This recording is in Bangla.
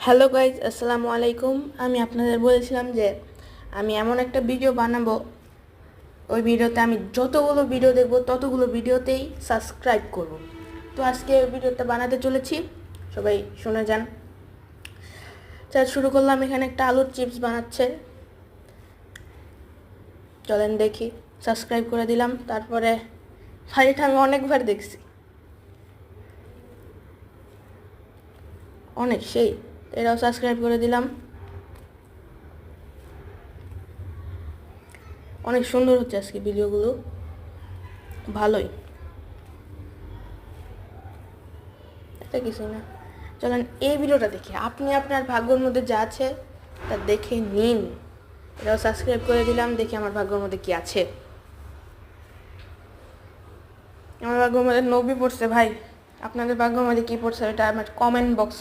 হ্যালো গাইজ, আসসালামু আলাইকুম। আমি আপনাদের বলেছিলাম যে আমি এমন একটা ভিডিও বানাবো, ওই ভিডিওতে আমি যতগুলো ভিডিও দেখব ততগুলো ভিডিওতেই সাবস্ক্রাইব করব। তো আজকে ওই ভিডিওটা বানাতে চলেছি, সবাই শুনে যান। শুরু করলাম। এখানে একটা আলুর চিপস বানাচ্ছে, চলেন দেখি। সাবস্ক্রাইব করে দিলাম। তারপরে এটা আমি অনেকবার দেখছি, অনেক সেই। এটাও সাবস্ক্রাইব করে দিলাম। অনেক সুন্দর হচ্ছে আজকে ভিডিওগুলো, ভালোই। এটা কিছুই না, চলেন এই ভিডিওটা দেখি। আপনি আপনার ভাগ্যের মধ্যে যা আছে তা দেখে নিন। এটাও সাবস্ক্রাইব করে দিলাম। দেখি আমার ভাগ্যের মধ্যে কি আছে। আমার ভাগ্যের মধ্যে নবী পড়ছে ভাই। আপনাদের ভাগ্যের মধ্যে কি পড়ছে এটা আমার কমেন্ট বক্সে